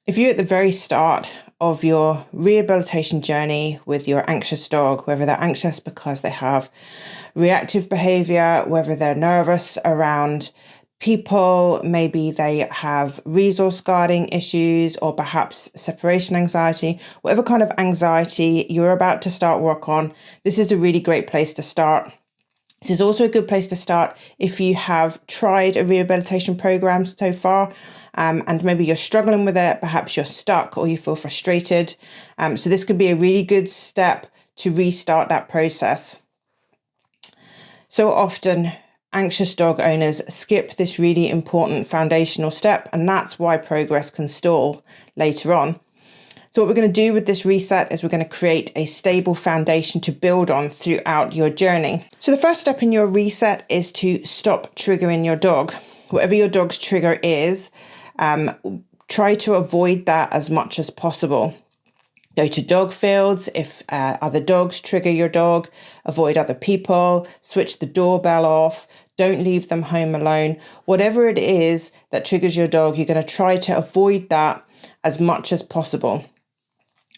If you're at the very start of your rehabilitation journey with your anxious dog, whether they're anxious because they have reactive behaviour, whether they're nervous around people, maybe they have resource guarding issues, or perhaps separation anxiety, whatever kind of anxiety you're about to start work on, this is a really great place to start. This is also a good place to start if you have tried a rehabilitation program so far, and maybe you're struggling with it, perhaps you're stuck or you feel frustrated. So this could be a really good step to restart that process. So often, anxious dog owners skip this really important foundational step, and that's why progress can stall later on. So what we're going to do with this reset is we're going to create a stable foundation to build on throughout your journey. So the first step in your reset is to stop triggering your dog. Whatever your dog's trigger is, try to avoid that as much as possible. Go to dog fields if other dogs trigger your dog. Avoid other people. Switch the doorbell off. Don't leave them home alone. Whatever it is that triggers your dog, you're going to try to avoid that as much as possible.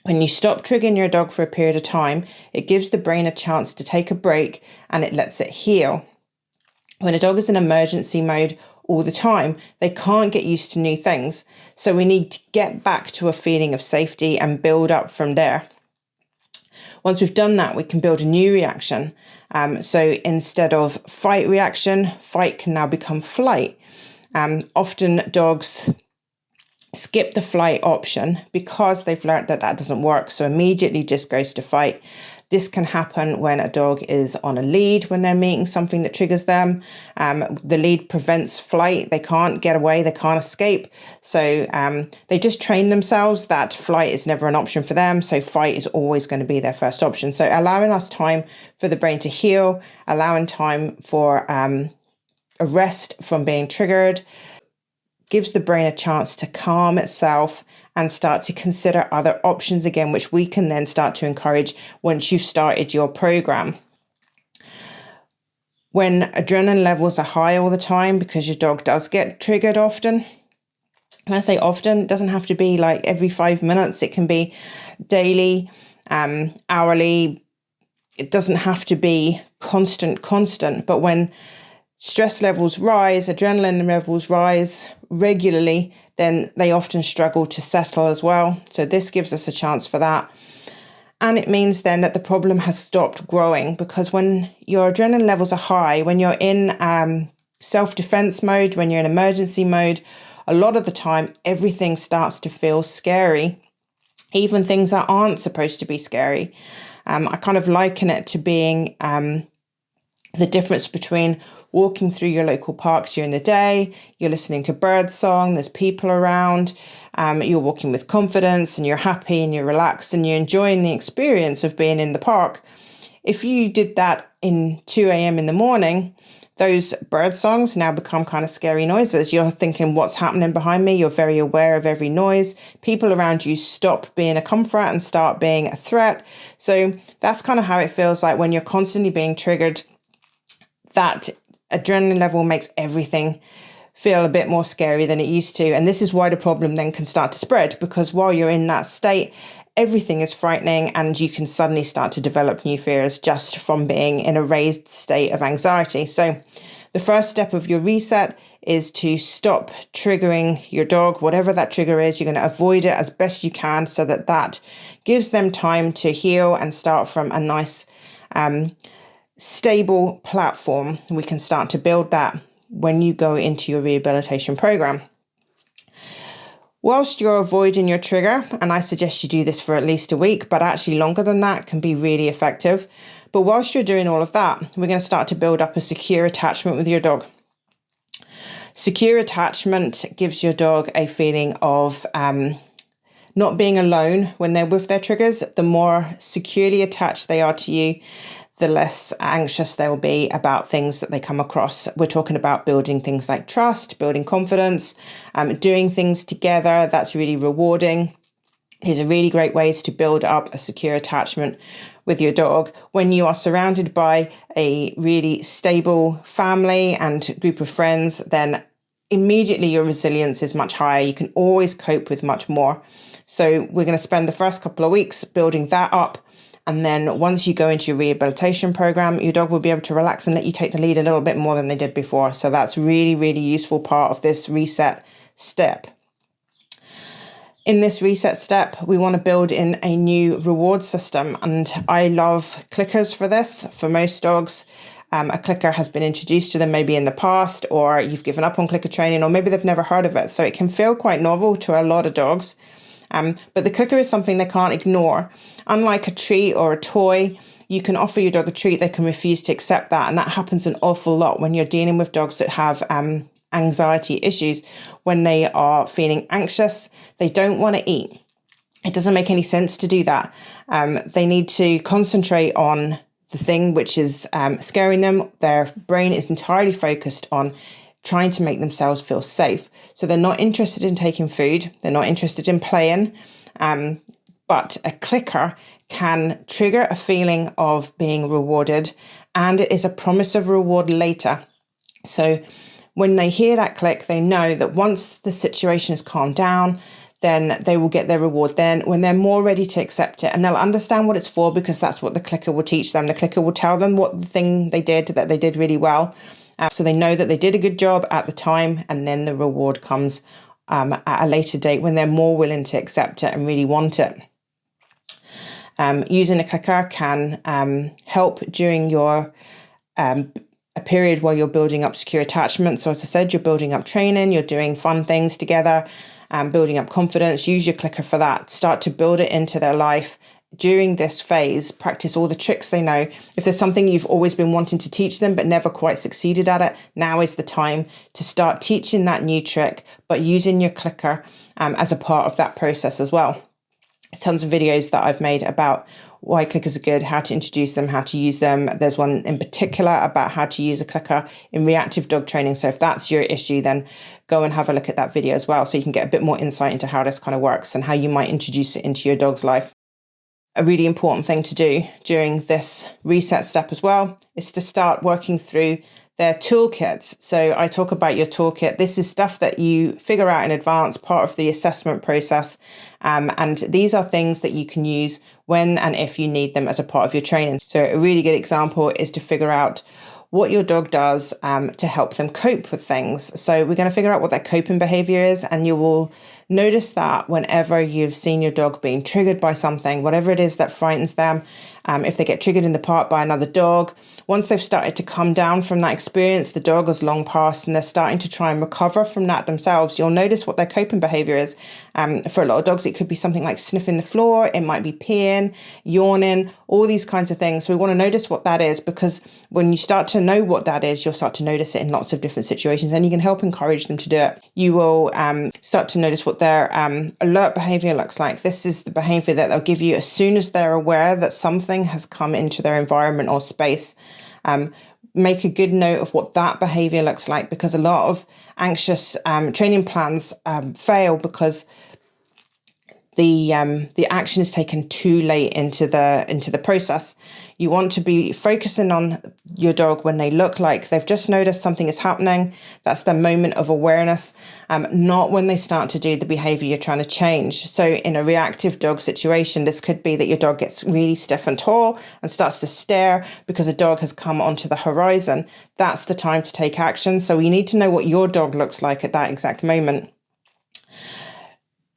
When you stop triggering your dog for a period of time, it gives the brain a chance to take a break and it lets it heal. When a dog is in emergency mode all the time, they can't get used to new things. So we need to get back to a feeling of safety and build up from there. Once we've done that, we can build a new reaction. So instead of fight reaction, fight can now become flight. Often dogs skip the flight option because they've learned that that doesn't work. So immediately just goes to fight. This can happen when a dog is on a lead, when they're meeting something that triggers them. The lead prevents flight. They can't get away. They can't escape. So they just train themselves that flight is never an option for them. So fight is always going to be their first option. So allowing us time for the brain to heal, allowing time for a rest from being triggered, gives the brain a chance to calm itself and start to consider other options again, which we can then start to encourage once you've started your program. When adrenaline levels are high all the time, because your dog does get triggered often, when I say often, it doesn't have to be like every 5 minutes. It can be daily, hourly. It doesn't have to be constant. But when stress levels rise, adrenaline levels rise regularly, then they often struggle to settle as well. So this gives us a chance for that. And it means then that the problem has stopped growing, because when your adrenaline levels are high, when you're in self-defense mode, when you're in emergency mode, a lot of the time, everything starts to feel scary, even things that aren't supposed to be scary. I kind of liken it to being the difference between walking through your local parks during the day, you're listening to bird song, there's people around, you're walking with confidence and you're happy and you're relaxed and you're enjoying the experience of being in the park. If you did that in 2 a.m. in the morning, those bird songs now become kind of scary noises. You're thinking, what's happening behind me? You're very aware of every noise. People around you stop being a comfort and start being a threat. So that's kind of how it feels like when you're constantly being triggered. That adrenaline level makes everything feel a bit more scary than it used to. And this is why the problem then can start to spread, because while you're in that state, everything is frightening and you can suddenly start to develop new fears just from being in a raised state of anxiety. So the first step of your reset is to stop triggering your dog. Whatever that trigger is, you're going to avoid it as best you can so that that gives them time to heal and start from a nice stable platform. We can start to build that when you go into your rehabilitation program. Whilst you're avoiding your trigger, and I suggest you do this for at least a week, but actually longer than that can be really effective. But whilst you're doing all of that, we're going to start to build up a secure attachment with your dog. Secure attachment gives your dog a feeling of not being alone when they're with their triggers. The more securely attached they are to you, the less anxious they will be about things that they come across. We're talking about building things like trust, building confidence, doing things together. That's really rewarding. These are really great ways to build up a secure attachment with your dog. When you are surrounded by a really stable family and group of friends, then immediately your resilience is much higher. You can always cope with much more. So we're going to spend the first couple of weeks building that up. And then once you go into your rehabilitation program, your dog will be able to relax and let you take the lead a little bit more than they did before. So that's really, really useful part of this reset step. In this reset step, we want to build in a new reward system. And I love clickers for this. For most dogs, a clicker has been introduced to them maybe in the past, or you've given up on clicker training, or maybe they've never heard of it. So it can feel quite novel to a lot of dogs. But the clicker is something they can't ignore. Unlike a treat or a toy, you can offer your dog a treat, they can refuse to accept that. And that happens an awful lot when you're dealing with dogs that have anxiety issues. When they are feeling anxious, they don't want to eat. It doesn't make any sense to do that. They need to concentrate on the thing which is scaring them. Their brain is entirely focused on trying to make themselves feel safe. So they're not interested in taking food. They're not interested in playing. But a clicker can trigger a feeling of being rewarded, and it is a promise of reward later. So when they hear that click, they know that once the situation has calmed down, then they will get their reward then when they're more ready to accept it. And they'll understand what it's for, because that's what the clicker will teach them. The clicker will tell them what the thing they did, that they did really well. So they know that they did a good job at the time, and then the reward comes at a later date when they're more willing to accept it and really want it. Using a clicker can help during your a period while you're building up secure attachment. So as I said, you're building up training, you're doing fun things together, building up confidence. Use your clicker for that. Start to build it into their life. During this phase, practice all the tricks they know. If there's something you've always been wanting to teach them but never quite succeeded at it, now is the time to start teaching that new trick, but using your clicker as a part of that process as well. Tons of videos that I've made about why clickers are good, how to introduce them, how to use them. There's one in particular about how to use a clicker in reactive dog training. So if that's your issue, then go and have a look at that video as well, so you can get a bit more insight into how this kind of works and how you might introduce it into your dog's life. A really important thing to do during this reset step as well is to start working through their toolkits. So I talk about your toolkit. This is stuff that you figure out in advance, part of the assessment process. And these are things that you can use when and if you need them as a part of your training. So a really good example is to figure out what your dog does to help them cope with things. So we're going to figure out what that coping behavior is, and you will notice that whenever you've seen your dog being triggered by something, whatever it is that frightens them, if they get triggered in the park by another dog, once they've started to come down from that experience, the dog has long passed and they're starting to try and recover from that themselves, you'll notice what their coping behavior is. For a lot of dogs, it could be something like sniffing the floor, it might be peeing, yawning, all these kinds of things. So we want to notice what that is, because when you start to know what that is, you'll start to notice it in lots of different situations, and you can help encourage them to do it. You will start to notice what their alert behavior looks like. This is the behavior that they'll give you as soon as they're aware that something has come into their environment or space. Make a good note of what that behavior looks like, because a lot of anxious training plans fail because the action is taken too late into the process. You want to be focusing on your dog when they look like they've just noticed something is happening. That's the moment of awareness, not when they start to do the behavior you're trying to change. So in a reactive dog situation, this could be that your dog gets really stiff and tall and starts to stare because a dog has come onto the horizon. That's the time to take action. So you need to know what your dog looks like at that exact moment.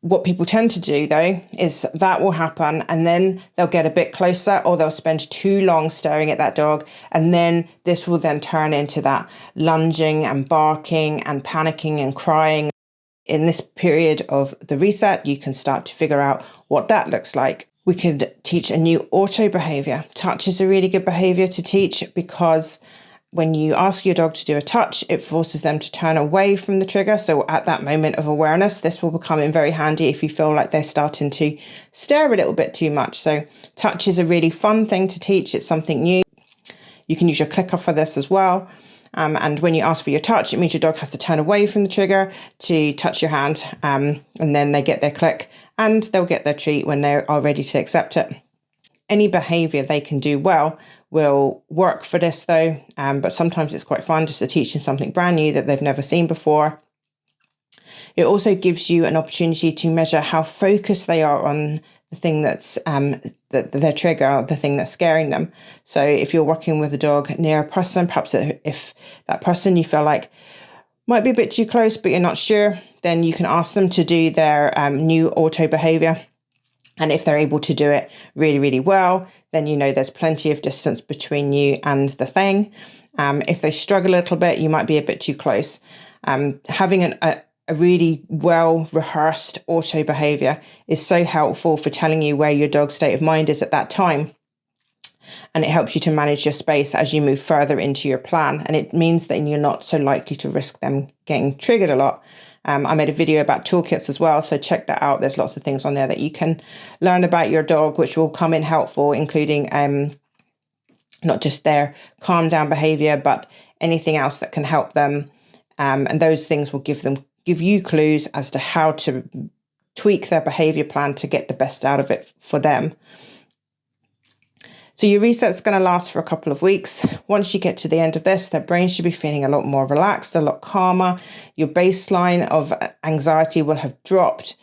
What people tend to do, though, is that will happen and then they'll get a bit closer, or they'll spend too long staring at that dog. And then this will then turn into that lunging and barking and panicking and crying. In this period of the reset, you can start to figure out what that looks like. We could teach a new auto behavior. Touch is a really good behavior to teach, because when you ask your dog to do a touch, it forces them to turn away from the trigger. So at that moment of awareness, this will become in very handy if you feel like they're starting to stare a little bit too much. So touch is a really fun thing to teach. It's something new. You can use your clicker for this as well. And when you ask for your touch, it means your dog has to turn away from the trigger to touch your hand. And then they get their click and they'll get their treat when they are ready to accept it. Any behavior they can do well will work for this, though, but sometimes it's quite fun just to teach them something brand new that they've never seen before. It also gives you an opportunity to measure how focused they are on the thing that's their trigger, the thing that's scaring them. So if you're working with a dog near a person, perhaps if that person you feel like might be a bit too close, but you're not sure, then you can ask them to do their new auto behavior. And if they're able to do it really, really well, then you know there's plenty of distance between you and the thing. If they struggle a little bit, you might be a bit too close. Having a really well-rehearsed auto behavior is so helpful for telling you where your dog's state of mind is at that time. And it helps you to manage your space as you move further into your plan. And it means that you're not so likely to risk them getting triggered a lot. I made a video about toolkits as well, so check that out. There's lots of things on there that you can learn about your dog, which will come in helpful, including not just their calm down behavior, but anything else that can help them. And those things will give you clues as to how to tweak their behavior plan to get the best out of it for them. So your reset's going to last for a couple of weeks. Once you get to the end of this, their brain should be feeling a lot more relaxed, a lot calmer. Your baseline of anxiety will have dropped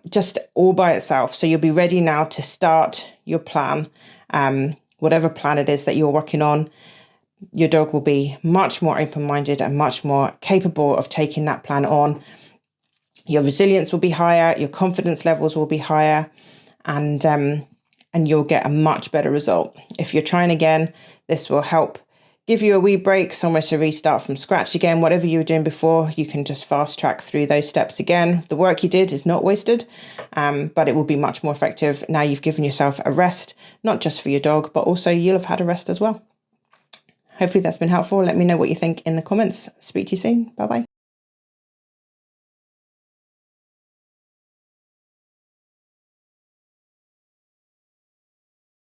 just all by itself. So you'll be ready now to start your plan, whatever plan it is that you're working on. Your dog will be much more open-minded and much more capable of taking that plan on. Your resilience will be higher, your confidence levels will be higher, and you'll get a much better result. If you're trying again, this will help give you a wee break, somewhere to restart from scratch again. Whatever you were doing before, you can just fast track through those steps again. The work you did is not wasted, but it will be much more effective. Now you've given yourself a rest, not just for your dog, but also you'll have had a rest as well. Hopefully that's been helpful. Let me know what you think in the comments. Speak to you soon. Bye-bye.